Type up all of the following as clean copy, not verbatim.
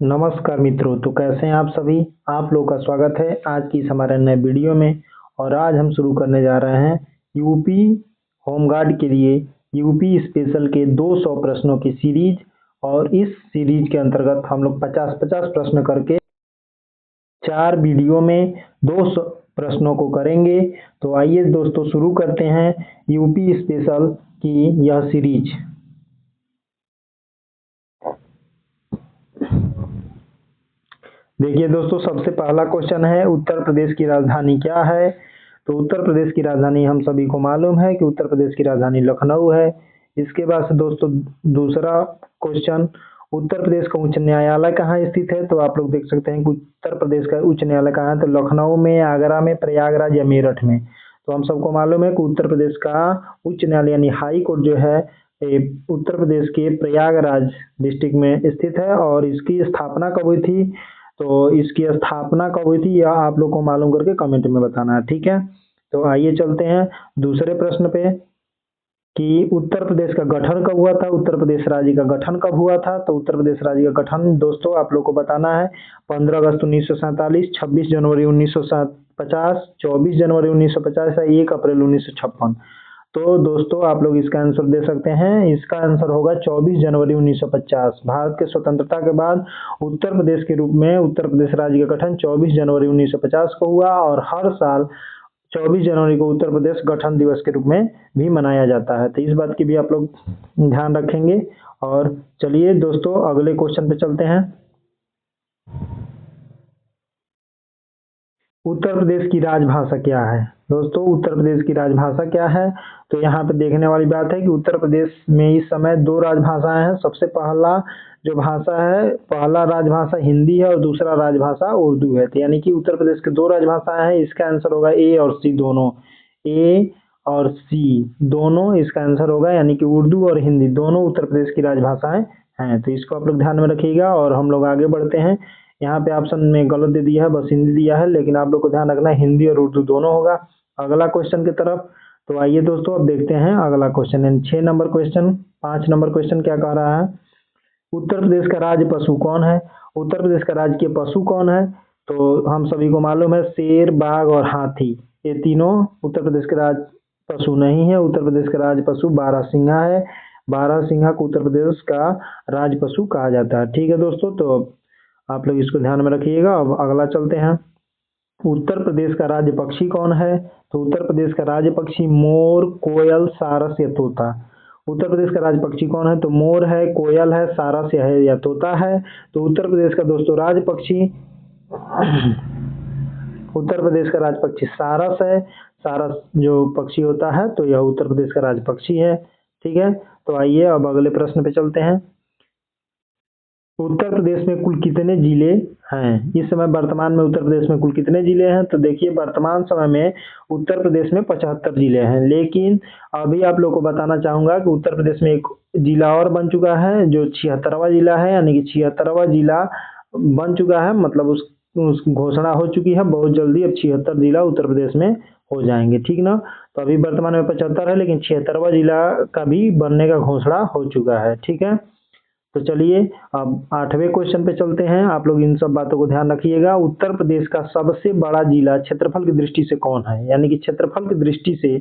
नमस्कार मित्रों, तो कैसे हैं आप सभी। आप लोग का स्वागत है आज की इस हमारे नए वीडियो में। और आज हम शुरू करने जा रहे हैं यूपी होमगार्ड के लिए यूपी स्पेशल के 200 प्रश्नों की सीरीज। और इस सीरीज के अंतर्गत हम लोग 50-50 प्रश्न करके 4 वीडियो में 200 प्रश्नों को करेंगे। तो आइए दोस्तों शुरू करते हैं यूपी स्पेशल की यह सीरीज। देखिए दोस्तों, सबसे पहला क्वेश्चन है उत्तर प्रदेश की राजधानी क्या है। तो उत्तर प्रदेश की राजधानी हम सभी को मालूम है कि उत्तर प्रदेश की राजधानी लखनऊ है। इसके बाद से दोस्तों दूसरा क्वेश्चन, उत्तर प्रदेश का उच्च न्यायालय कहाँ स्थित है। तो आप लोग देख सकते हैं कि उत्तर प्रदेश का उच्च न्यायालय कहाँ है, तो लखनऊ में, आगरा में, प्रयागराज या मेरठ में। तो हम सबको मालूम है कि उत्तर प्रदेश का उच्च न्यायालय यानी हाई कोर्ट जो है उत्तर प्रदेश के प्रयागराज डिस्ट्रिक्ट में स्थित है। और इसकी स्थापना कब हुई थी, तो इसकी स्थापना कब हुई थी यह आप लोग को मालूम करके कमेंट में बताना है, ठीक है। तो आइए चलते हैं दूसरे प्रश्न पे कि उत्तर प्रदेश का गठन कब हुआ था। उत्तर प्रदेश राज्य का गठन कब हुआ था। तो उत्तर प्रदेश राज्य का गठन दोस्तों आप लोग को बताना है 15 अगस्त 1947, 26 जनवरी 1950, 24 जनवरी 1950 या 1 अप्रैल 1956। तो दोस्तों आप लोग इसका आंसर दे सकते हैं। इसका आंसर होगा 24 जनवरी 1950। भारत के स्वतंत्रता के बाद उत्तर प्रदेश के रूप में उत्तर प्रदेश राज्य का गठन 24 जनवरी 1950 को हुआ। और हर साल 24 जनवरी को उत्तर प्रदेश गठन दिवस के रूप में भी मनाया जाता है। तो इस बात की भी आप लोग ध्यान रखेंगे। और चलिए दोस्तों अगले क्वेश्चन पे चलते हैं। उत्तर प्रदेश की राजभाषा क्या है। दोस्तों उत्तर प्रदेश की राजभाषा क्या है, तो यहाँ पे देखने वाली बात है कि उत्तर प्रदेश में इस समय 2 राजभाषाएं हैं। सबसे पहला जो भाषा है, पहला राजभाषा हिंदी है और दूसरा राजभाषा उर्दू है। तो यानी कि उत्तर प्रदेश के 2 राजभाषाएं हैं। इसका आंसर होगा ए और सी दोनों। ए और सी दोनों इसका आंसर होगा, यानी कि उर्दू और हिंदी दोनों उत्तर प्रदेश की राजभाषाएं हैं। तो इसको आप लोग ध्यान में रखिएगा। और हम लोग आगे बढ़ते हैं। यहाँ पे ऑप्शन में गलत दे दिया है, बस हिंदी दिया है, लेकिन आप लोग को ध्यान रखना है हिंदी और उर्दू दोनों होगा। अगला क्वेश्चन की तरफ तो आइए दोस्तों अब देखते हैं अगला क्वेश्चन है 6 नंबर क्वेश्चन। 5 नंबर क्वेश्चन क्या कह रहा है, उत्तर प्रदेश का राज्य पशु कौन है। उत्तर प्रदेश का राजकीय पशु कौन है, तो हम सभी को मालूम है शेर, बाघ और हाथी। ये तीनों उत्तर प्रदेश के राज पशु नहीं है। उत्तर प्रदेश का राज पशु बारहसिंघा है। बारहसिंघा को उत्तर प्रदेश का राज पशु कहा जाता है, ठीक है दोस्तों। तो आप लोग इसको ध्यान में रखिएगा। अब अगला चलते हैं, उत्तर प्रदेश का राज्य पक्षी कौन है। तो उत्तर प्रदेश का राज्य पक्षी मोर, कोयल, सारस या तोता। उत्तर प्रदेश का राज्य पक्षी कौन है, तो मोर है, कोयल है, सारस है या तोता है। तो उत्तर प्रदेश का दोस्तों राज्य पक्षी उत्तर प्रदेश का राज्य पक्षी सारस है। सारस जो पक्षी होता है तो यह उत्तर प्रदेश का राज्य पक्षी है, ठीक है। तो आइए अब अगले प्रश्न पे चलते हैं। उत्तर प्रदेश में कुल कितने जिले हैं। इस समय वर्तमान में उत्तर प्रदेश में कुल कितने जिले हैं, तो देखिए वर्तमान समय में उत्तर प्रदेश में 75 जिले हैं। लेकिन अभी आप लोग को बताना चाहूंगा कि उत्तर प्रदेश में एक जिला और बन चुका है जो 76वां जिला है, यानी कि 76वां जिला बन चुका है। मतलब उस घोषणा हो चुकी है, बहुत जल्दी अब 76 जिला उत्तर प्रदेश में हो जाएंगे, ठीक ना। तो अभी वर्तमान में 75 है, लेकिन 76वां जिला का भी बनने का घोषणा हो चुका है, ठीक है। तो चलिए अब 8वें क्वेश्चन पे चलते हैं। आप लोग इन सब बातों को ध्यान रखिएगा। उत्तर प्रदेश का सबसे बड़ा जिला क्षेत्रफल की दृष्टि से कौन है, यानी कि क्षेत्रफल की दृष्टि से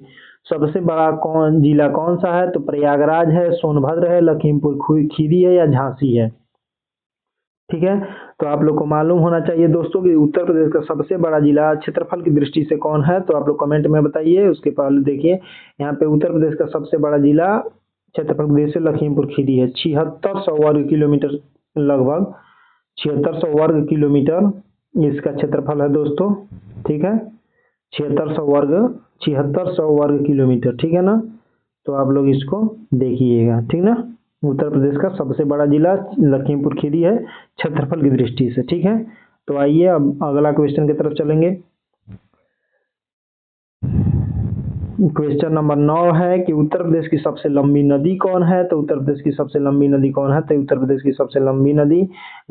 सबसे बड़ा जिला कौन सा है। तो प्रयागराज है, सोनभद्र है, लखीमपुर खीरी है या झांसी है, ठीक है। तो आप लोग को मालूम होना चाहिए दोस्तों कि उत्तर प्रदेश का सबसे बड़ा जिला क्षेत्रफल की दृष्टि से कौन है। तो आप लोग कमेंट में बताइए। उसके पहले देखिए यहाँ पे उत्तर प्रदेश का सबसे बड़ा जिला क्षेत्रफल की दृष्टि से लखीमपुर खीरी है। 7600 वर्ग किलोमीटर, लगभग 7600 वर्ग किलोमीटर इसका क्षेत्रफल है दोस्तों, ठीक है। 7600 वर्ग किलोमीटर, ठीक है ना। तो आप लोग इसको देखिएगा, ठीक ना। उत्तर प्रदेश का सबसे बड़ा जिला लखीमपुर खीरी है क्षेत्रफल की दृष्टि से, ठीक है। तो आइए अब अगला क्वेश्चन की तरफ चलेंगे। क्वेश्चन नंबर 9 है कि उत्तर प्रदेश की सबसे लंबी नदी कौन है? तो उत्तर प्रदेश की सबसे लंबी नदी कौन है? तो उत्तर प्रदेश की सबसे लंबी नदी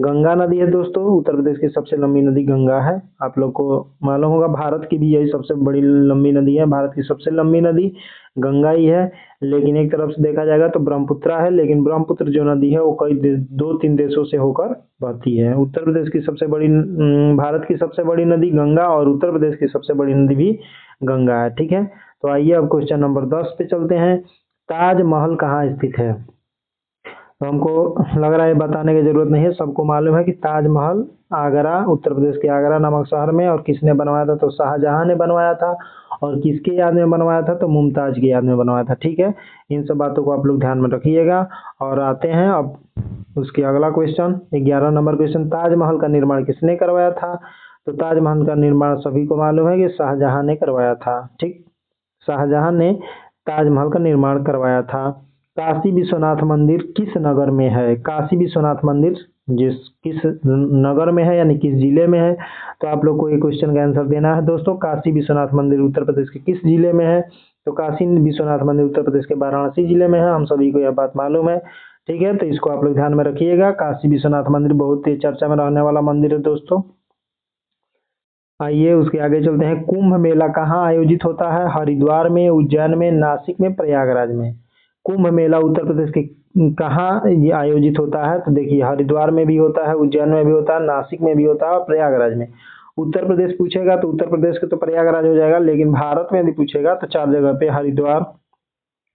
गंगा नदी है दोस्तों। उत्तर प्रदेश की सबसे लंबी नदी गंगा है। आप लोग को मालूम होगा भारत की भी यही सबसे बड़ी लंबी नदी है। भारत की सबसे लंबी नदी गंगा ही है, लेकिन एक तरफ से देखा जाएगा तो ब्रह्मपुत्रा है, लेकिन ब्रह्मपुत्र जो नदी है वो कई 2-3 देशों से होकर बहती है। उत्तर प्रदेश की सबसे बड़ी भारत की सबसे बड़ी नदी गंगा और उत्तर प्रदेश की सबसे बड़ी नदी भी गंगा है। ठीक है, तो आइए अब क्वेश्चन नंबर 10 पे चलते हैं। ताजमहल कहाँ स्थित है? तो हमको लग रहा है बताने की जरूरत नहीं है, सबको मालूम है कि ताजमहल आगरा, उत्तर प्रदेश के आगरा नामक शहर में। और किसने बनवाया था? तो शाहजहां ने बनवाया था। और किसके याद में बनवाया था? तो मुमताज की याद में बनवाया था। ठीक है, इन सब बातों को आप लोग ध्यान में रखिएगा। और आते हैं अब उसके अगला क्वेश्चन, 11 नंबर क्वेश्चन। ताजमहल का निर्माण किसने करवाया था? तो ताजमहल का निर्माण सभी को मालूम है कि शाहजहां ने करवाया था। ठीक, शाहजहां ने ताजमहल का निर्माण करवाया था। काशी विश्वनाथ मंदिर किस नगर में है? काशी विश्वनाथ मंदिर किस नगर में है, यानी किस जिले में है? तो आप लोग को ये क्वेश्चन का आंसर देना है दोस्तों। काशी विश्वनाथ मंदिर उत्तर प्रदेश के किस जिले में है? तो काशी विश्वनाथ मंदिर उत्तर प्रदेश के वाराणसी जिले में है। हम सभी को यह बात मालूम है। ठीक है, तो इसको आप लोग ध्यान में रखिएगा। काशी विश्वनाथ मंदिर बहुत ही चर्चा में रहने वाला मंदिर है दोस्तों। आइए उसके आगे चलते हैं। कुंभ मेला कहाँ आयोजित होता है? हरिद्वार में, उज्जैन में, नासिक में, प्रयागराज में। कुंभ मेला उत्तर प्रदेश के कहाँ ये आयोजित होता है? तो देखिए, हरिद्वार में भी होता है, उज्जैन में भी होता है, नासिक में भी होता है और प्रयागराज में। उत्तर प्रदेश पूछेगा तो उत्तर प्रदेश के तो प्रयागराज हो जाएगा, लेकिन भारत में यदि पूछेगा तो 4 जगह पे हरिद्वार,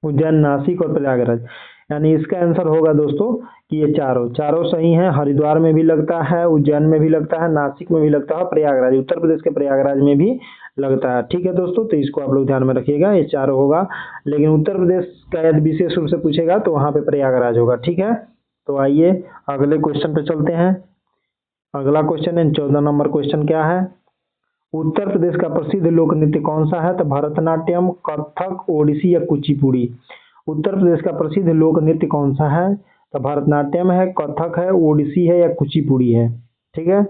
उज्जैन, नासिक और प्रयागराज। यानी इसका आंसर होगा दोस्तों कि ये चारों चारों सही हैं। हरिद्वार में भी लगता है, उज्जैन में भी लगता है, नासिक में भी लगता है, प्रयागराज, उत्तर प्रदेश के प्रयागराज में भी लगता है। ठीक है दोस्तों, तो इसको आप लोग ध्यान में रखिएगा, ये चारों होगा। लेकिन उत्तर प्रदेश का यदि विशेष रूप से पूछेगा तो वहां पे प्रयागराज होगा। ठीक है, तो आइए अगले क्वेश्चन पे चलते हैं। अगला क्वेश्चन है 14 नंबर क्वेश्चन क्या है? उत्तर प्रदेश का प्रसिद्ध लोक नृत्य कौन सा है? तो भरतनाट्यम, कथक, ओडिसी या कुचिपुड़ी। उत्तर प्रदेश का प्रसिद्ध लोक नृत्य कौन सा है? तो भरतनाट्यम है, कथक है, ओडिसी है या कुचिपुड़ी है। ठीक है,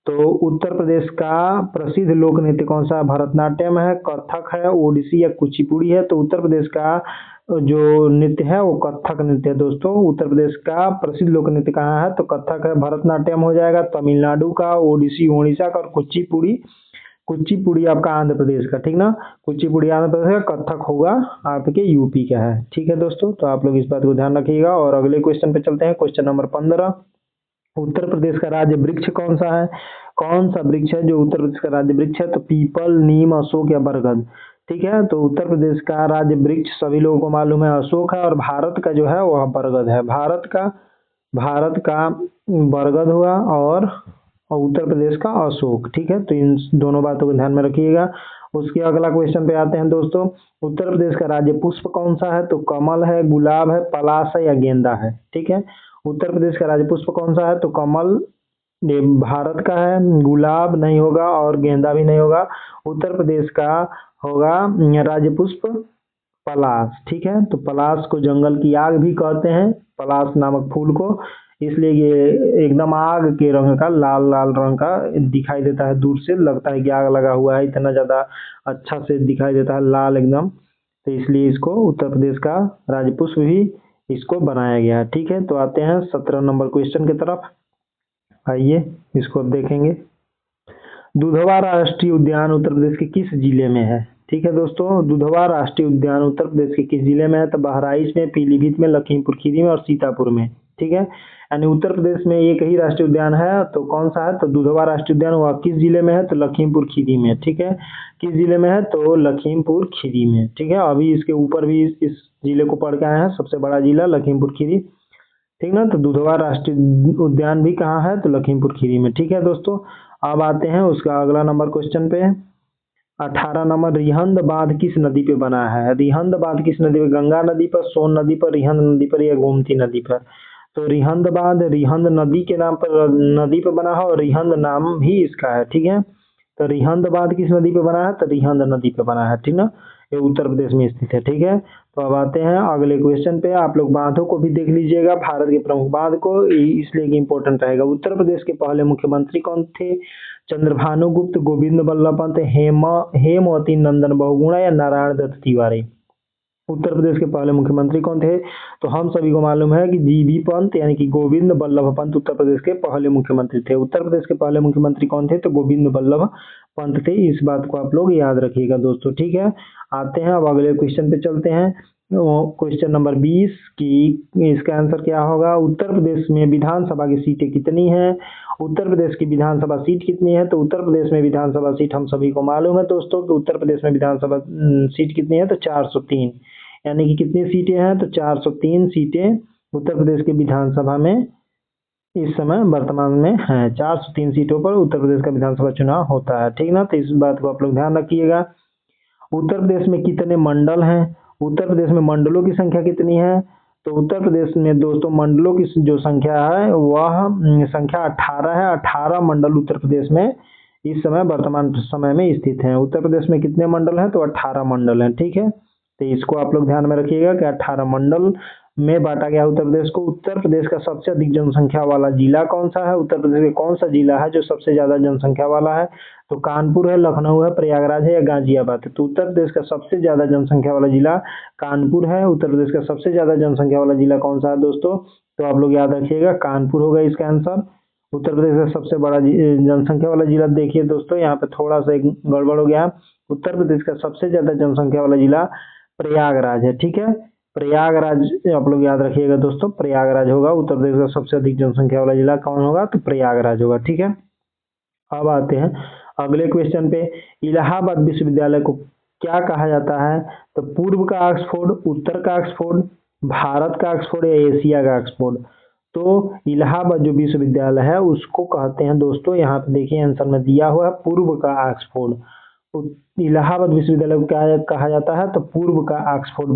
तो उत्तर प्रदेश का प्रसिद्ध लोक नृत्य कौन सा है? भरतनाट्यम है, कथक है, ओडिसी या कुचिपुड़ी है। तो उत्तर प्रदेश का जो नृत्य है वो कथक नृत्य है दोस्तों। उत्तर प्रदेश का प्रसिद्ध लोक नृत्य कहाँ है? तो कथक है। भरतनाट्यम हो जाएगा तमिलनाडु का, ओडिसी उड़ीसा का और कुचिपुड़ी, कुचिपुड़ी आपका आंध्र प्रदेश का। ठीक ना, कुचिपुड़ी आंध्र प्रदेश का, कथक होगा आपके यूपी का है। ठीक है दोस्तों, तो आप लोग इस बात को ध्यान रखिएगा। और अगले क्वेश्चन पे चलते हैं, क्वेश्चन नंबर 15। उत्तर प्रदेश का राज्य वृक्ष कौन सा है? कौन सा वृक्ष है जो उत्तर प्रदेश का राज्य वृक्ष है? तो पीपल, नीम, अशोक या बरगद। ठीक है, तो उत्तर प्रदेश का राज्य वृक्ष सभी लोगों को मालूम है अशोक है, और भारत का जो है वह बरगद है। भारत का बरगद हुआ और उत्तर प्रदेश का अशोक। ठीक है, तो इन दोनों बातों को ध्यान में रखिएगा। उसके अगला क्वेश्चन पे आते हैं दोस्तों। उत्तर प्रदेश का राज्य पुष्प कौन सा है? तो कमल है, गुलाब है, पलाश है या गेंदा है। ठीक है, उत्तर प्रदेश का राज्य पुष्प कौन सा है? तो कमल ये भारत का है, गुलाब नहीं होगा और गेंदा भी नहीं होगा। उत्तर प्रदेश का होगा राज्य पुष्प पलाश। ठीक है, तो पलाश को जंगल की आग भी कहते हैं, पलाश नामक फूल को, इसलिए ये एकदम आग के रंग का, लाल लाल रंग का दिखाई देता है। दूर से लगता है कि आग लगा हुआ है, इतना ज्यादा अच्छा से दिखाई देता है, लाल एकदम। तो इसलिए इसको उत्तर प्रदेश का राज्य पुष्प भी इसको बनाया गया है। ठीक है, तो आते हैं 17 नंबर क्वेश्चन की तरफ। आइए इसको अब देखेंगे। दुधवा राष्ट्रीय उद्यान उत्तर प्रदेश के किस जिले में है? ठीक है दोस्तों, दुधवा राष्ट्रीय उद्यान उत्तर प्रदेश के किस जिले में है? तो बहराइच में, पीलीभीत में, लखीमपुर खीरी में और सीतापुर में। ठीक है, यानी उत्तर प्रदेश में एक ही राष्ट्रीय उद्यान है, तो कौन सा है? तो दुधवा राष्ट्रीय उद्यान। वह किस जिले में है? तो लखीमपुर खीरी में। ठीक है, किस जिले में है? तो लखीमपुर खीरी में। ठीक है, अभी इसके ऊपर भी इस जिले को पढ़ के आए हैं, सबसे बड़ा जिला लखीमपुर खीरी। ठीक ना, तो दुधवा राष्ट्रीय उद्यान भी कहाँ है? तो लखीमपुर खीरी में। ठीक है दोस्तों, अब आते हैं उसका अगला नंबर क्वेश्चन पे। 18 नंबर, रिहंद बांध किस नदी पे बना है? रिहंद बांध किस नदी पे? गंगा नदी पर, सोन नदी पर, रिहंद नदी पर या गोमती नदी पर। तो रिहंद बांध रिहंद नदी के नाम पर नदी पे बना है और रिहंद नाम ही इसका है। ठीक है, तो रिहंद बांध किस नदी पे बना है? तो रिहंद नदी पे बना है। ठीक ना, ये उत्तर प्रदेश में स्थित है। ठीक है, तो अब आते हैं अगले क्वेश्चन पे। आप लोग बांधों को भी देख लीजिएगा, भारत के प्रमुख बांध को, इसलिए कि इंपॉर्टेंट रहेगा। उत्तर प्रदेश के पहले मुख्यमंत्री कौन थे? चंद्रभानु गुप्त, गोविंद बल्लभ पंत, हेमवती नंदन बहुगुणा या नारायण दत्त तिवारी। उत्तर प्रदेश के पहले मुख्यमंत्री कौन थे? तो हम सभी को मालूम है कि जीबी पंत यानी कि गोविंद बल्लभ पंत उत्तर प्रदेश के पहले मुख्यमंत्री थे। उत्तर प्रदेश के पहले मुख्यमंत्री कौन थे? तो गोविंद बल्लभ पंत थे। इस बात को आप लोग याद रखिएगा दोस्तों। ठीक है, आते हैं अब अगले क्वेश्चन पे चलते हैं। क्वेश्चन नंबर 20 की इसका आंसर क्या होगा? उत्तर प्रदेश में विधानसभा की सीटें कितनी हैं? उत्तर प्रदेश की विधानसभा सीट कितनी है? तो उत्तर प्रदेश में विधानसभा सीट हम सभी को मालूम है दोस्तों कि उत्तर प्रदेश में विधानसभा सीट कितनी है? तो 403, यानी कि कितनी सीटें हैं? तो 403 सीटें उत्तर प्रदेश की विधानसभा में इस समय वर्तमान में है। 403 सीटों पर उत्तर प्रदेश का विधानसभा चुनाव होता है। ठीक ना, तो इस बात को आप लोग ध्यान रखिएगा। उत्तर प्रदेश में कितने मंडल हैं? उत्तर प्रदेश में मंडलों की संख्या कितनी है? तो उत्तर प्रदेश में दोस्तों मंडलों की जो संख्या है वह संख्या 18 है। 18 मंडल उत्तर प्रदेश में इस समय वर्तमान समय में स्थित हैं। उत्तर प्रदेश में कितने मंडल हैं? तो 18 मंडल हैं। ठीक है, तो इसको आप लोग ध्यान में रखिएगा कि 18 मंडल में बांटा गया उत्तर प्रदेश को। उत्तर प्रदेश का सबसे अधिक जनसंख्या वाला जिला कौन सा है? उत्तर प्रदेश में कौन सा जिला है जो सबसे ज्यादा जनसंख्या वाला है? तो कानपुर है, लखनऊ है, प्रयागराज है या गाजियाबाद है? तो उत्तर प्रदेश का सबसे ज्यादा जनसंख्या वाला जिला कानपुर है। उत्तर प्रदेश का सबसे ज्यादा जनसंख्या वाला जिला कौन सा है दोस्तों? तो आप लोग याद रखिएगा, कानपुर होगा इसका आंसर। उत्तर प्रदेश का सबसे बड़ा जनसंख्या वाला जिला, देखिए दोस्तों यहाँ पे थोड़ा सा एक गड़बड़ हो गया। उत्तर प्रदेश का सबसे ज्यादा जनसंख्या वाला जिला प्रयागराज है। ठीक है, प्रयागराज आप लोग याद रखिएगा दोस्तों, प्रयागराज होगा उत्तर प्रदेश का सबसे अधिक जनसंख्या वाला जिला। कौन होगा? तो प्रयागराज होगा। ठीक है, अब आते हैं अगले क्वेश्चन पे। इलाहाबाद विश्वविद्यालय को क्या कहा जाता है? तो पूर्व का ऑक्सफोर्ड, उत्तर का ऑक्सफोर्ड, भारत का ऑक्सफोर्ड या एशिया का ऑक्सफोर्ड? तो इलाहाबाद जो विश्वविद्यालय है उसको कहते हैं दोस्तों, यहाँ पे देखिए आंसर में दिया हुआ है पूर्व का ऑक्सफोर्ड। इलाहाबाद विश्वविद्यालय को क्या कहा जाता है? तो पूर्व का ऑक्सफोर्ड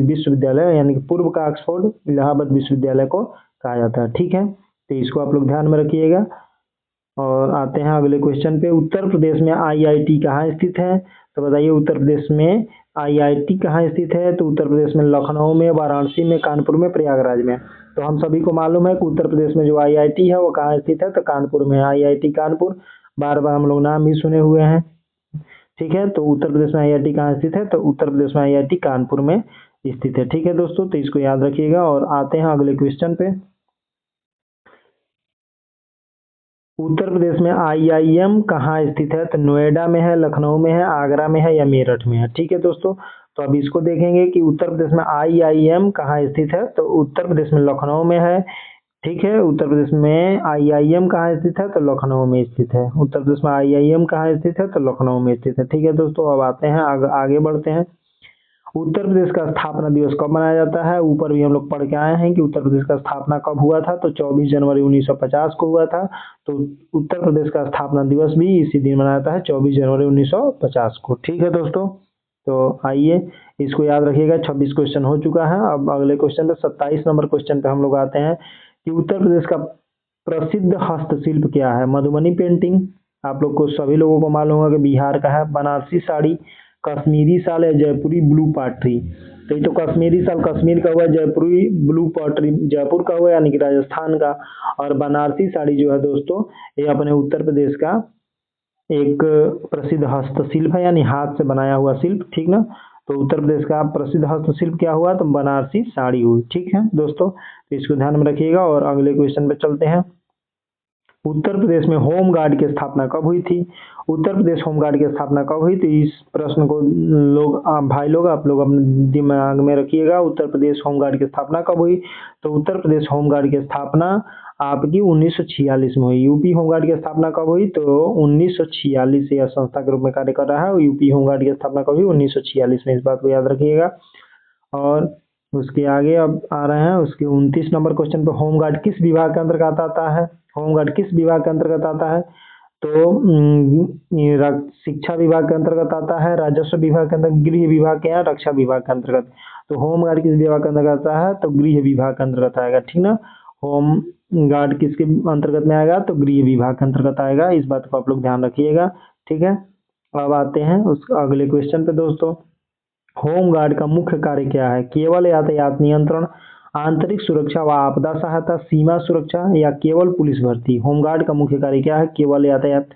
विश्वविद्यालय, यानी कि पूर्व का ऑक्सफोर्ड इलाहाबाद विश्वविद्यालय को कहा जाता है। ठीक है, तो इसको आप लोग ध्यान में रखिएगा। और आते हैं अगले क्वेश्चन पे। उत्तर प्रदेश में आईआईटी कहाँ स्थित है? तो बताइए उत्तर प्रदेश में आईआईटी कहाँ स्थित है? तो उत्तर प्रदेश में लखनऊ में, वाराणसी में, कानपुर में, प्रयागराज में। तो हम सभी को मालूम है कि उत्तर प्रदेश में जो आईआईटी है वो कहाँ स्थित है? तो कानपुर में। आईआईटी कानपुर, बार बार हम लोग नाम भी सुने हुए हैं। ठीक है, तो उत्तर प्रदेश में आईआईटी कहाँ स्थित है? तो उत्तर प्रदेश में आईआईटी कानपुर में स्थित है। ठीक है दोस्तों, तो इसको याद रखिएगा। और आते हैं अगले क्वेश्चन पे। उत्तर प्रदेश में आईआईएम कहाँ स्थित है? तो नोएडा में है, लखनऊ में है, आगरा में है या मेरठ में है? ठीक है दोस्तों, तो अब इसको देखेंगे कि उत्तर प्रदेश में आईआईएम कहाँ स्थित है। तो उत्तर प्रदेश में लखनऊ में है। ठीक है, उत्तर प्रदेश में आईआईएम कहाँ स्थित है? तो लखनऊ में स्थित है। उत्तर प्रदेश में आईआईएम कहाँ स्थित है? तो लखनऊ में स्थित है। ठीक है दोस्तों, अब आते हैं आगे बढ़ते हैं। उत्तर प्रदेश का स्थापना दिवस कब मनाया जाता है? ऊपर भी हम लोग पढ़ के आए हैं कि उत्तर प्रदेश का स्थापना कब हुआ था? तो 24 जनवरी 1950 को हुआ था। तो उत्तर प्रदेश का स्थापना दिवस भी इसी दिन मनाया जाता है, 24 जनवरी 1950 को। ठीक है दोस्तों, तो आइए इसको याद रखिएगा। 26 क्वेश्चन हो चुका है। अब अगले क्वेश्चन पे 27 नंबर क्वेश्चन पे हम लोग आते हैं कि उत्तर प्रदेश का प्रसिद्ध हस्तशिल्प क्या है? मधुबनी पेंटिंग, आप लोग को सभी लोगों को मालूम होगा कि बिहार का है। बनारसी साड़ी, कश्मीरी साल या जयपुरी ब्लू पॉटरी? तो ये तो कश्मीरी साल कश्मीर का हुआ, जयपुरी ब्लू पॉटरी जयपुर का हुआ यानी कि राजस्थान का। और बनारसी साड़ी जो है दोस्तों ये अपने उत्तर प्रदेश का एक प्रसिद्ध हस्तशिल्प है, यानी हाथ से बनाया हुआ शिल्प। ठीक ना, तो उत्तर प्रदेश का प्रसिद्ध हस्तशिल्प क्या हुआ? तो बनारसी साड़ी हुई। ठीक है दोस्तों, तो इसको ध्यान में रखिएगा। और अगले क्वेश्चन पे चलते हैं। उत्तर प्रदेश में होम गार्ड की स्थापना कब हुई थी? उत्तर प्रदेश होम गार्ड की स्थापना कब हुई? तो इस प्रश्न को भाई लोग आप लोग अपने दिमाग में रखिएगा। उत्तर प्रदेश होम गार्ड की स्थापना कब हुई? तो उत्तर प्रदेश होम गार्ड की स्थापना आपकी 1946 में हुई। यूपी होम गार्ड की स्थापना कब हुई? तो 1946 से यह संस्था के रूप में कार्य कर रहा है। यूपी होम गार्ड की स्थापना कब हुई? 1946 में। इस बात को याद रखिएगा। और उसके आगे अब आ रहे हैं उसके 29 नंबर क्वेश्चन पे। होमगार्ड किस विभाग के अंतर्गत आता है? होमगार्ड किस विभाग के अंतर्गत आता है? तो शिक्षा विभाग के अंतर्गत आता है, राजस्व विभाग के अंतर्गत, गृह विभाग के या रक्षा विभाग के अंतर्गत? तो होमगार्ड किस विभाग के अंतर्गत आता है? तो गृह विभाग के अंतर्गत आएगा। ठीक ना, होम गार्ड किसके अंतर्गत में आएगा? तो गृह विभाग के अंतर्गत आएगा। इस बात को आप लोग ध्यान रखिएगा। ठीक है, अब आते हैं उस अगले क्वेश्चन पे दोस्तों। होमगार्ड का मुख्य कार्य क्या है? केवल यातायात नियंत्रण, आंतरिक सुरक्षा व आपदा सहायता, सीमा सुरक्षा या केवल पुलिस भर्ती? होमगार्ड का मुख्य कार्य क्या है? केवल यातायात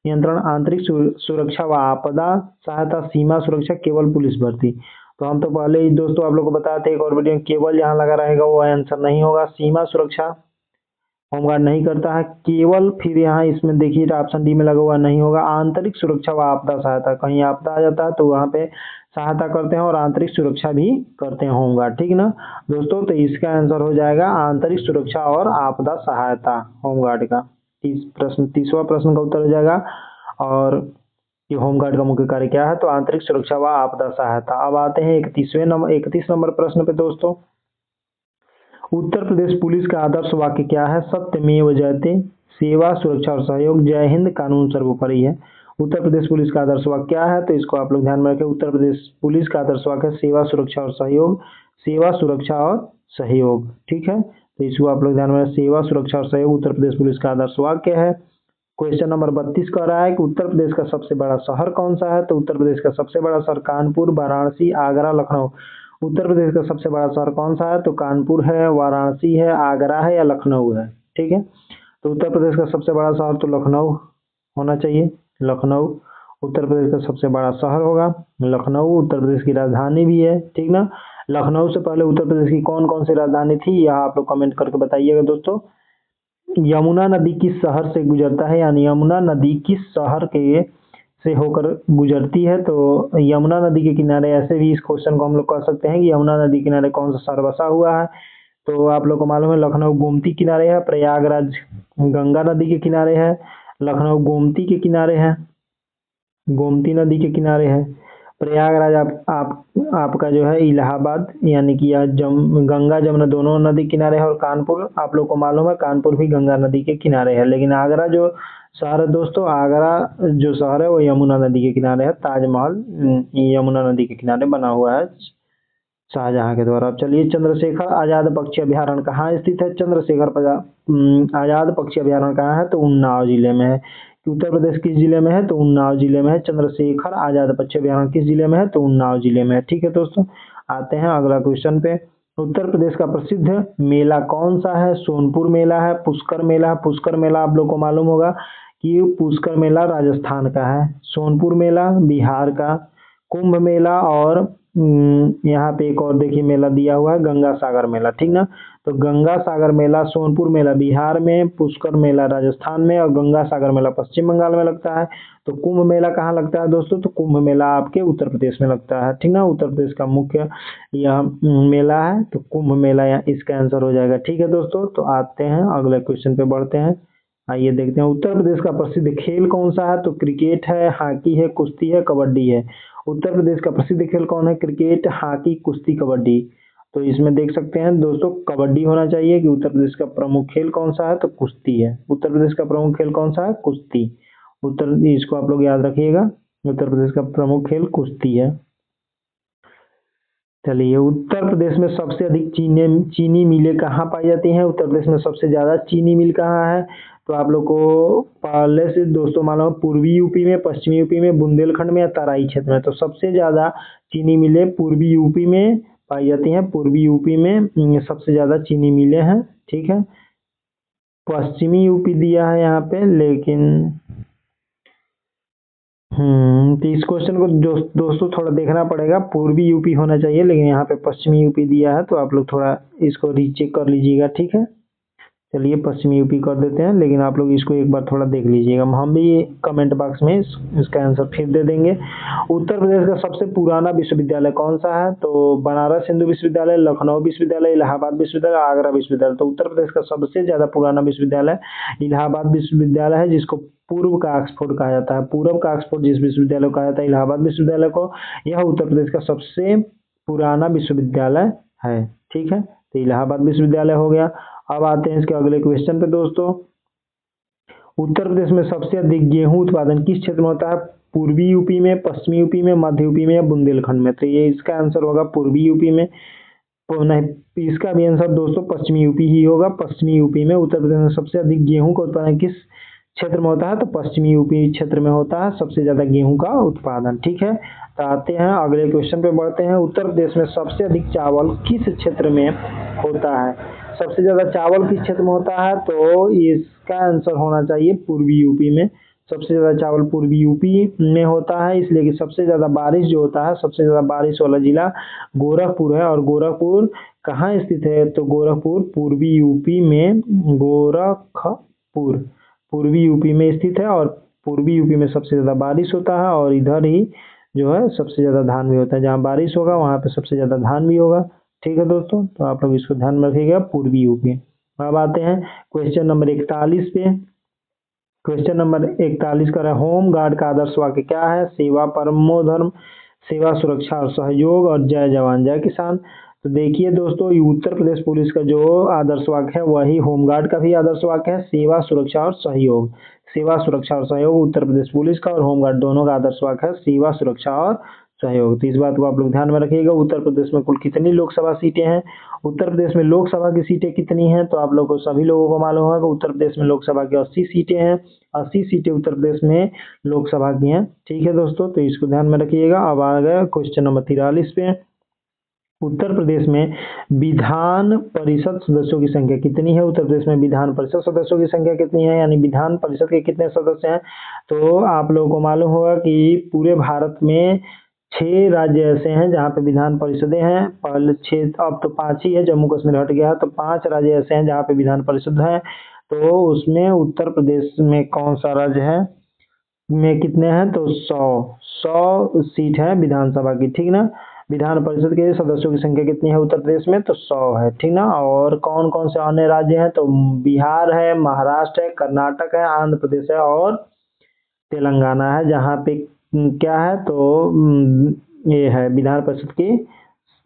नियंत्रण, आंतरिक सुरक्षा व आपदा सहायता, सीमा सुरक्षा, केवल पुलिस भर्ती। तो हम तो पहले ही दोस्तों आप लोग को बताते हैं एक और वीडियो में, केवल जहाँ लगा रहेगा वो आंसर नहीं होगा। सीमा सुरक्षा होमगार्ड नहीं करता है। केवल फिर यहाँ इसमें देखिए ऑप्शन डी में लगा हुआ नहीं होगा। आंतरिक सुरक्षा व आपदा सहायता, कहीं आपदा आ जाता है तो वहाँ पे सहायता करते हैं और आंतरिक सुरक्षा भी करते हैं होमगार्ड, ठीक ना दोस्तों। तो इसका आंसर हो जाएगा आंतरिक सुरक्षा और आपदा सहायता होमगार्ड का। तीसवा प्रश्न का उत्तर हो जाएगा। और ये होमगार्ड का मुख्य कार्य क्या है? तो आंतरिक सुरक्षा व आपदा सहायता। अब आते हैं 31 नंबर प्रश्न पे दोस्तों। उत्तर प्रदेश पुलिस का आदर्श वाक्य क्या है? सत्यमेव जयते, सेवा सुरक्षा और सहयोग, जय हिंद, कानून सर्वोपरि है। उत्तर प्रदेश पुलिस का आदर्श वाक्य क्या है? तो इसको आप लोग ध्यान में रखें। उत्तर प्रदेश पुलिस का आदर्श वाक्य है सेवा सुरक्षा और सहयोग, सेवा सुरक्षा और सहयोग, ठीक है। तो इसको आप लोग ध्यान में रखें, सेवा सुरक्षा और सहयोग उत्तर प्रदेश पुलिस का आदर्श वाक्य है। क्वेश्चन नंबर 32 कह रहा है कि उत्तर प्रदेश का सबसे बड़ा शहर कौन सा है? तो उत्तर प्रदेश का सबसे बड़ा शहर कानपुर, वाराणसी, आगरा, लखनऊ। उत्तर प्रदेश का सबसे बड़ा शहर कौन सा है? तो कानपुर है, वाराणसी है, आगरा है या लखनऊ है, ठीक है। तो उत्तर प्रदेश का सबसे बड़ा शहर तो लखनऊ होना चाहिए। लखनऊ उत्तर प्रदेश का सबसे बड़ा शहर होगा। लखनऊ उत्तर प्रदेश की राजधानी भी है, ठीक ना। लखनऊ से पहले उत्तर प्रदेश की कौन कौन सी राजधानी थी, यह आप लोग कमेंट करके बताइएगा दोस्तों। यमुना नदी किस शहर से गुजरता है? यानी यमुना नदी किस शहर के से होकर गुजरती है? तो यमुना नदी के किनारे, ऐसे भी इस क्वेश्चन को हम लोग कह सकते हैं कि यमुना नदी किनारे कौन सा शहर बसा हुआ है? तो आप लोग को मालूम है लखनऊ गोमती किनारे है, प्रयागराज गंगा नदी के किनारे है, लखनऊ गोमती के किनारे है, गोमती नदी के किनारे है। प्रयागराज आपका जो है इलाहाबाद, यानी कि यह गंगा जमुना दोनों नदी किनारे है। और कानपुर आप लोग को मालूम है कानपुर भी गंगा नदी के किनारे है। लेकिन आगरा जो शहर है दोस्तों, आगरा जो शहर है वो यमुना नदी के किनारे है। ताजमहल यमुना नदी के किनारे बना हुआ है शाहजहां के द्वारा। अब चलिए, चंद्रशेखर आजाद पक्षी अभ्यारण्य कहाँ स्थित है? आजाद पक्षी अभ्यारण्य कहाँ है? तो उन्नाव जिले में है। उत्तर प्रदेश किस जिले में है? तो उन्नाव जिले में है। चंद्रशेखर आजाद पक्षी अभ्यारण्य किस जिले में है? तो उन्नाव जिले में है, ठीक है दोस्तों। आते हैं अगला क्वेश्चन पे। उत्तर प्रदेश का प्रसिद्ध मेला कौन सा है? सोनपुर मेला है, पुष्कर मेला है। पुष्कर मेला आप लोग को मालूम होगा कि पुष्कर मेला राजस्थान का है। सोनपुर मेला बिहार का, कुंभ मेला और यहाँ पे एक और देखिए मेला दिया हुआ है गंगा सागर मेला, ठीक ना। तो गंगा सागर मेला, सोनपुर मेला बिहार में, पुष्कर मेला राजस्थान में और गंगा सागर मेला पश्चिम बंगाल में लगता है। तो कुंभ मेला कहाँ लगता है दोस्तों? तो कुंभ मेला आपके उत्तर प्रदेश में लगता है, ठीक ना। उत्तर प्रदेश का मुख्य यह मेला है, तो कुंभ मेला यहाँ इसका आंसर हो जाएगा, ठीक है दोस्तों। तो आते हैं अगले क्वेश्चन पे बढ़ते हैं। आइए देखते हैं उत्तर प्रदेश का प्रसिद्ध खेल कौन सा है? तो क्रिकेट है, हॉकी है, कुश्ती है, कबड्डी है। उत्तर प्रदेश का प्रसिद्ध खेल कौन है? क्रिकेट, हॉकी, कुश्ती, कबड्डी। तो इसमें देख सकते हैं दोस्तों कबड्डी होना चाहिए कि उत्तर प्रदेश का प्रमुख खेल कौन सा है? तो कुश्ती है। उत्तर प्रदेश का प्रमुख खेल कौन सा है? कुश्ती। इसको आप लोग याद रखिएगा, उत्तर प्रदेश का प्रमुख खेल कुश्ती है। चलिए, उत्तर प्रदेश में सबसे अधिक चीनी मिलें कहाँ पाई जाती हैं? उत्तर प्रदेश में सबसे ज्यादा चीनी मिल कहाँ है? तो आप लोग को पहले से दोस्तों मालूम है पूर्वी यूपी में, पश्चिमी यूपी में, बुंदेलखंड में या तराई क्षेत्र में। तो सबसे ज्यादा चीनी मिलें पूर्वी यूपी में पाई जाती हैं। पूर्वी यूपी में सबसे ज्यादा चीनी मिलें हैं, ठीक है। पश्चिमी यूपी दिया है यहाँ पे, लेकिन तो इस क्वेश्चन को दोस्तों थोड़ा देखना पड़ेगा। पूर्वी यूपी होना चाहिए, लेकिन यहाँ पे पश्चिमी यूपी दिया है, तो आप लोग थोड़ा इसको रीचेक कर लीजिएगा, ठीक है। चलिए पश्चिमी यूपी कर देते हैं, लेकिन आप लोग इसको एक बार थोड़ा देख लीजिएगा। हम भी कमेंट बॉक्स में इसका आंसर फिर दे देंगे। उत्तर प्रदेश का सबसे पुराना विश्वविद्यालय कौन सा है? तो बनारस हिंदू विश्वविद्यालय, लखनऊ विश्वविद्यालय, इलाहाबाद विश्वविद्यालय, आगरा विश्वविद्यालय। तो उत्तर प्रदेश का सबसे ज्यादा पुराना विश्वविद्यालय इलाहाबाद विश्वविद्यालय है, जिसको पूर्व का ऑक्सफोर्ड कहा जाता है। पूर्व का ऑक्सफोर्ड जिस विश्वविद्यालय को कहा जाता है इलाहाबाद विश्वविद्यालय को, यह उत्तर प्रदेश का सबसे पुराना विश्वविद्यालय है, ठीक है। तो इलाहाबाद विश्वविद्यालय हो गया। अब आते हैं इसके अगले क्वेश्चन पे दोस्तों। उत्तर प्रदेश में सबसे अधिक गेहूं उत्पादन किस क्षेत्र में होता है? पूर्वी यूपी में, पश्चिमी यूपी में, मध्य यूपी में या बुंदेलखंड में? तो ये इसका आंसर होगा पूर्वी यूपी में। नहीं, इसका भी आंसर दोस्तों पश्चिमी यूपी ही होगा। पश्चिमी यूपी में उत्तर प्रदेश में सबसे अधिक गेहूं का उत्पादन किस क्षेत्र में होता है? तो पश्चिमी यूपी क्षेत्र में होता है सबसे ज्यादा गेहूं का उत्पादन। ठीक है, तो आते हैं अगले क्वेश्चन पे बढ़ते हैं। उत्तर प्रदेश में सबसे अधिक चावल किस क्षेत्र में होता है? सबसे ज्यादा चावल किस क्षेत्र में होता है? तो इसका आंसर होना चाहिए पूर्वी यूपी में। सबसे ज्यादा चावल पूर्वी यूपी में होता है, इसलिए कि सबसे ज्यादा बारिश जो होता है, सबसे ज्यादा बारिश वाला जिला गोरखपुर है। और गोरखपुर कहाँ स्थित है? तो गोरखपुर पूर्वी यूपी में, गोरखपुर पूर्वी यूपी में स्थित है। और पूर्वी यूपी में सबसे ज्यादा बारिश होता है, और इधर ही जो है सबसे ज्यादा धान भी होता है। जहाँ बारिश होगा वहां पे सबसे ज्यादा धान भी होगा। ठीक है दोस्तों, तो आप लोग इसको ध्यान में रखिएगा, पूर्वी यूपी। अब आते हैं क्वेश्चन नंबर 41 पे। क्वेश्चन नंबर 41 का है, होम गार्ड का आदर्श वाक्य क्या है? सेवा परमो धर्म, सेवा सुरक्षा और सहयोग, और जय जवान जय किसान। तो देखिए दोस्तों, ये उत्तर प्रदेश पुलिस का जो आदर्श वाक्य है वही होमगार्ड का भी आदर्श वाक्य है, सेवा सुरक्षा और सहयोग। सेवा सुरक्षा और सहयोग उत्तर प्रदेश पुलिस का और होमगार्ड दोनों का आदर्श वाक्य है, सेवा सुरक्षा और सहयोग। तो इस बात को आप लोग ध्यान में रखिएगा। उत्तर प्रदेश में कुल कितनी लोकसभा सीटें हैं? उत्तर प्रदेश में लोकसभा की सीटें कितनी हैं? तो आप लोग को सभी लोगों को मालूम होगा कि उत्तर प्रदेश में लोकसभा की 80 सीटें हैं। 80 सीटें उत्तर प्रदेश में लोकसभा की हैं। ठीक है दोस्तों, तो इसको ध्यान में रखिएगा। अब आ गया क्वेश्चन नंबर 43 पे। उत्तर प्रदेश में विधान परिषद सदस्यों की संख्या कितनी है? उत्तर प्रदेश में विधान परिषद सदस्यों की संख्या कितनी है, यानी विधान परिषद के कितने सदस्य हैं? तो आप लोगों को मालूम होगा कि पूरे भारत में 6 राज्य ऐसे हैं जहाँ पे विधान परिषदें हैं। पहले 6, अब तो 5 ही है, जम्मू कश्मीर हट गया, तो 5 राज्य ऐसे हैं जहाँ पे विधान परिषद है। तो उसमें उत्तर प्रदेश में कौन सा राज्य है में कितने हैं? तो 100 सीट है विधानसभा की। ठीक ना, विधान परिषद के सदस्यों की संख्या कितनी है उत्तर प्रदेश में? तो 100 है। ठीक ना, और कौन कौन से अन्य राज्य हैं? तो बिहार है, महाराष्ट्र है, कर्नाटक है, आंध्र प्रदेश है और तेलंगाना है, जहाँ पे क्या है? तो ये है विधान परिषद की,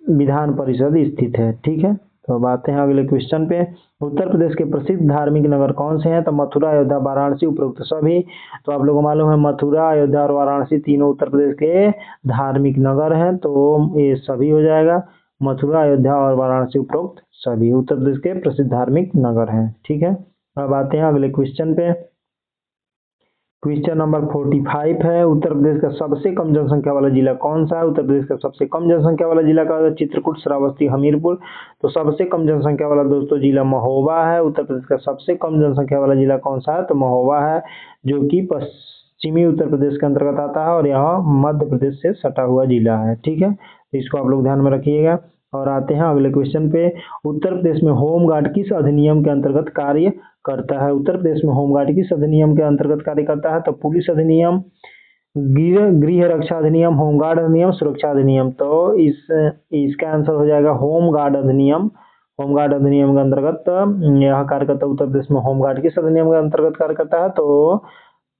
विधान परिषद स्थित है। ठीक है, तो अब आते हैं अगले क्वेश्चन पे। उत्तर प्रदेश के प्रसिद्ध धार्मिक नगर कौन से हैं? तो मथुरा, अयोध्या, वाराणसी, उपरोक्त सभी। तो आप लोगों को मालूम है मथुरा, अयोध्या और वाराणसी तीनों उत्तर प्रदेश के धार्मिक नगर हैं, तो ये सभी हो जाएगा। मथुरा, अयोध्या और वाराणसी उपरोक्त सभी उत्तर प्रदेश के प्रसिद्ध धार्मिक नगर हैं। ठीक है, अब आते हैं अगले क्वेश्चन पे। क्वेश्चन नंबर 45 है, उत्तर प्रदेश का सबसे कम जनसंख्या वाला जिला कौन सा है? उत्तर प्रदेश का सबसे कम जनसंख्या वाला जिला का चित्रकूट, श्रावस्ती, हमीरपुर। तो सबसे कम जनसंख्या वाला दोस्तों जिला महोबा है। उत्तर प्रदेश का सबसे कम जनसंख्या वाला जिला कौन सा है? तो महोबा है, जो कि पश्चिमी उत्तर प्रदेश के अंतर्गत आता है और यह मध्य प्रदेश से सटा हुआ जिला है। ठीक है, तो इसको आप लोग ध्यान में रखिएगा। और आते हैं अगले क्वेश्चन पे। उत्तर प्रदेश में होमगार्ड किस अधिनियम के अंतर्गत कार्य करता है? उत्तर प्रदेश में होमगार्ड किस अधिनियम के अंतर्गत कार्य करता है? तो पुलिस अधिनियम, गृह रक्षा अधिनियम, होमगार्ड अधिनियम, सुरक्षा अधिनियम। तो इसका आंसर हो जाएगा होमगार्ड अधिनियम। होमगार्ड अधिनियम के अंतर्गत यह कार्य करता है। उत्तर प्रदेश में होमगार्ड किस अधिनियम के अंतर्गत कार्य करता है? तो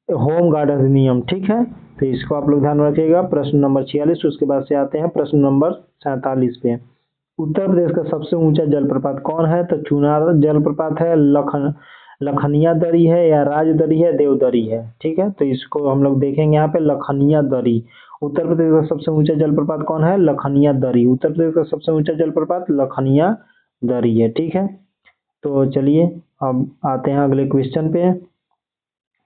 होमगार्ड अधिनियम। ठीक है, तो इसको आप लोग ध्यान में रखिएगा। प्रश्न नंबर 46, उसके बाद से आते हैं प्रश्न नंबर 47 पे। उत्तर प्रदेश का सबसे ऊंचा जलप्रपात कौन है? तो चुनार जलप्रपात है, लखनिया दरी है, या राजदरी है, देवदरी है। ठीक है, तो इसको हम लोग देखेंगे यहाँ पे लखनिया दरी। उत्तर प्रदेश का सबसे ऊंचा जलप्रपात कौन है? लखनिया दरी। उत्तर प्रदेश का सबसे ऊंचा जलप्रपात लखनिया दरी है। ठीक है, तो चलिए अब आते हैं अगले क्वेश्चन पे।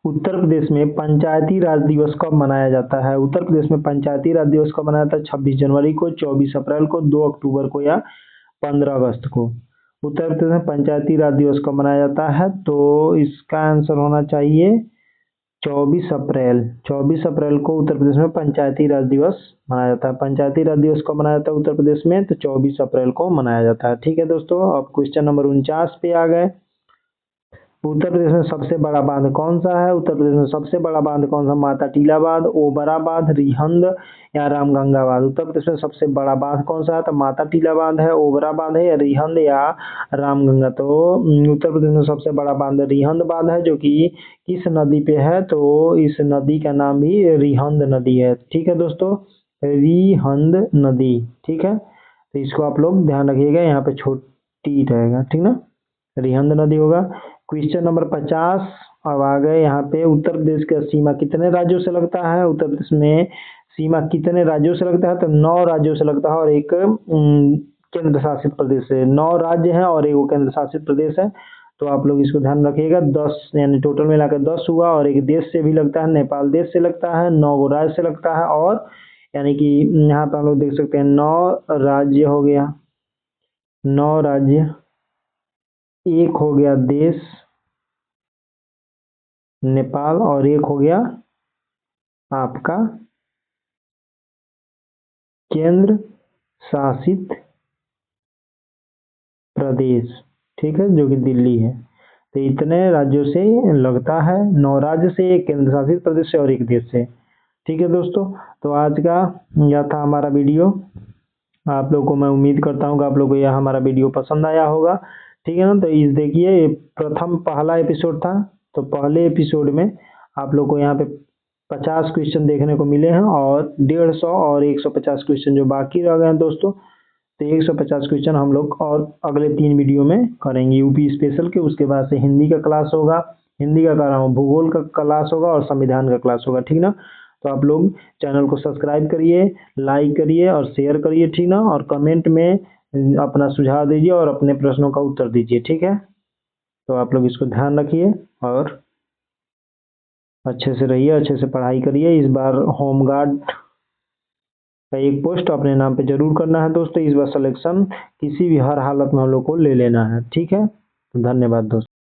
उत्तर प्रदेश में पंचायती राज दिवस कब मनाया जाता है? उत्तर प्रदेश में पंचायती राज दिवस कब मनाया जाता है? 26 जनवरी को, 24 अप्रैल को, 2 अक्टूबर को या 15 अगस्त को। उत्तर प्रदेश में पंचायती राज दिवस कब मनाया जाता है? तो इसका आंसर होना चाहिए 24 अप्रैल। 24 अप्रैल को उत्तर प्रदेश में पंचायती राज दिवस मनाया जाता है। पंचायती राज दिवस कब मनाया जाता है उत्तर प्रदेश में? तो 24 अप्रैल को मनाया जाता है। ठीक है दोस्तों, अब क्वेश्चन नंबर 49 पे आ गए। उत्तर प्रदेश में सबसे बड़ा बांध कौन सा है? उत्तर प्रदेश में सबसे बड़ा बांध कौन सा? माता टीला बांध, ओबरा बांध, रिहंद या रामगंगा बांध। उत्तर प्रदेश में सबसे बड़ा बांध कौन सा है? तो माता टीला बांध है, ओबरा बांध है, या रिहंद या रामगंगा। तो उत्तर प्रदेश में सबसे बड़ा बांध रिहंद बांध है, जो कि किस नदी पे है? तो इस नदी का नाम भी रिहंद नदी है। ठीक है दोस्तों, रिहंद नदी। ठीक है, तो इसको आप लोग ध्यान रखिएगा, यहाँ पे छोटी रहेगा। ठीक ना, रिहंद नदी होगा। क्वेश्चन नंबर 50 अब आ गए यहाँ पे। उत्तर प्रदेश का सीमा कितने राज्यों से लगता है? उत्तर प्रदेश में सीमा कितने राज्यों से लगता है? तो 9 राज्यों से लगता है और एक केंद्र शासित प्रदेश है। 9 राज्य हैं और एक केंद्र शासित प्रदेश है। तो आप लोग इसको ध्यान रखिएगा। 10 यानी टोटल मिलाकर 10 हुआ, और एक देश से भी लगता है, नेपाल देश से लगता है, 9 गो राज्य से लगता है, और यानी कि यहाँ पर हम लोग देख सकते हैं 9 राज्य हो गया, 9 राज्य, एक हो गया देश नेपाल, और एक हो गया आपका केंद्र शासित प्रदेश, ठीक है, जो कि दिल्ली है। तो इतने राज्यों से लगता है, 9 राज्य से, एक केंद्र शासित प्रदेश से, और एक देश से। ठीक है दोस्तों, तो आज का यह था हमारा वीडियो। आप लोगों को मैं उम्मीद करता हूँ कि आप लोगों को यह हमारा वीडियो पसंद आया होगा। ठीक है ना, तो इस देखिए ये पहला एपिसोड था। तो पहले एपिसोड में आप लोग को यहाँ पे 50 क्वेश्चन देखने को मिले हैं, और 150 और 150 क्वेश्चन जो बाकी रह गए हैं दोस्तों। तो 150 क्वेश्चन हम लोग और अगले 3 वीडियो में करेंगे यूपी स्पेशल के। उसके बाद से हिंदी का क्लास होगा, हिंदी का कर रहा हूँ, भूगोल का क्लास होगा, और संविधान का क्लास होगा। ठीक ना, तो आप लोग चैनल को सब्सक्राइब करिए, लाइक करिए और शेयर करिए। ठीक ना, और कमेंट में अपना सुझाव दीजिए और अपने प्रश्नों का उत्तर दीजिए। ठीक है, तो आप लोग इसको ध्यान रखिए और अच्छे से रहिए, अच्छे से पढ़ाई करिए। इस बार होमगार्ड का एक पोस्ट अपने नाम पे जरूर करना है दोस्तों। इस बार सिलेक्शन किसी भी हर हालत में हम लोग को ले लेना है। ठीक है, तो धन्यवाद दोस्तों।